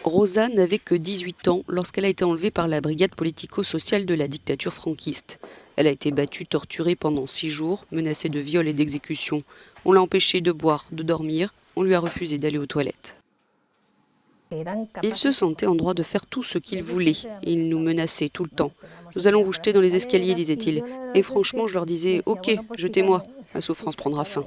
Rosa n'avait que 18 ans lorsqu'elle a été enlevée par la brigade politico-sociale de la dictature franquiste. Elle a été battue, torturée pendant 6 jours, menacée de viol et d'exécution. On l'a empêchée de boire, de dormir, on lui a refusé d'aller aux toilettes. Il se sentait en droit de faire tout ce qu'il voulait. Il nous menaçait tout le temps. « Nous allons vous jeter dans les escaliers », disait-il. Et franchement, je leur disais « Ok, jetez-moi, ma souffrance prendra fin ».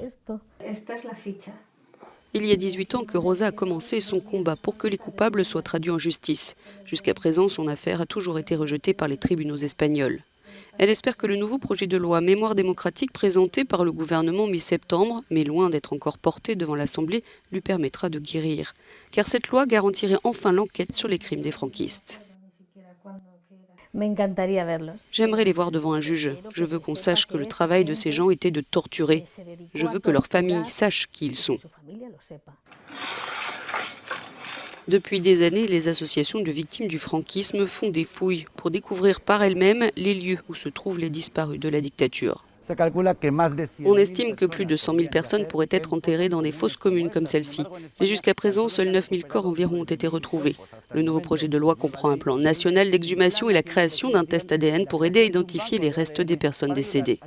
Il y a 18 ans que Rosa a commencé son combat pour que les coupables soient traduits en justice. Jusqu'à présent, son affaire a toujours été rejetée par les tribunaux espagnols. Elle espère que le nouveau projet de loi Mémoire démocratique présenté par le gouvernement mi-septembre, mais loin d'être encore porté devant l'Assemblée, lui permettra de guérir. Car cette loi garantirait enfin l'enquête sur les crimes des franquistes. J'aimerais les voir devant un juge. Je veux qu'on sache que le travail de ces gens était de torturer. Je veux que leur famille sache qui ils sont. Depuis des années, les associations de victimes du franquisme font des fouilles pour découvrir par elles-mêmes les lieux où se trouvent les disparus de la dictature. On estime que plus de 100 000 personnes pourraient être enterrées dans des fosses communes comme celle-ci. Mais jusqu'à présent, seuls 9 000 corps environ ont été retrouvés. Le nouveau projet de loi comprend un plan national d'exhumation et la création d'un test ADN pour aider à identifier les restes des personnes décédées.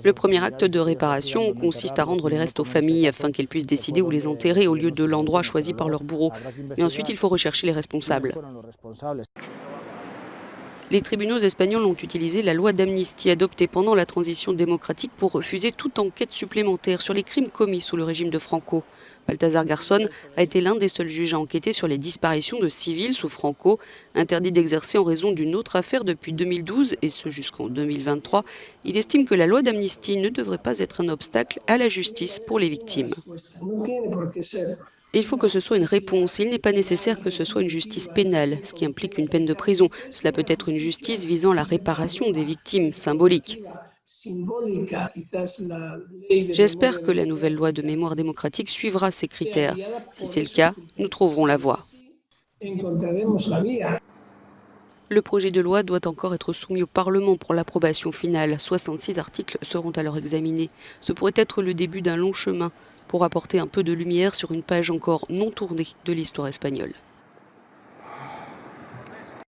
Le premier acte de réparation consiste à rendre les restes aux familles afin qu'elles puissent décider où les enterrer au lieu de l'endroit choisi par leur bourreau. Mais ensuite, il faut rechercher les responsables. Les tribunaux espagnols ont utilisé la loi d'amnistie adoptée pendant la transition démocratique pour refuser toute enquête supplémentaire sur les crimes commis sous le régime de Franco. Baltasar Garzón a été l'un des seuls juges à enquêter sur les disparitions de civils sous Franco, interdit d'exercer en raison d'une autre affaire depuis 2012 et ce jusqu'en 2023. Il estime que la loi d'amnistie ne devrait pas être un obstacle à la justice pour les victimes. Il faut que ce soit une réponse. Il n'est pas nécessaire que ce soit une justice pénale, ce qui implique une peine de prison. Cela peut être une justice visant la réparation des victimes, symbolique. J'espère que la nouvelle loi de mémoire démocratique suivra ces critères. Si c'est le cas, nous trouverons la voie. Le projet de loi doit encore être soumis au Parlement pour l'approbation finale. 66 articles seront alors examinés. Ce pourrait être le début d'un long chemin pour apporter un peu de lumière sur une page encore non tournée de l'histoire espagnole.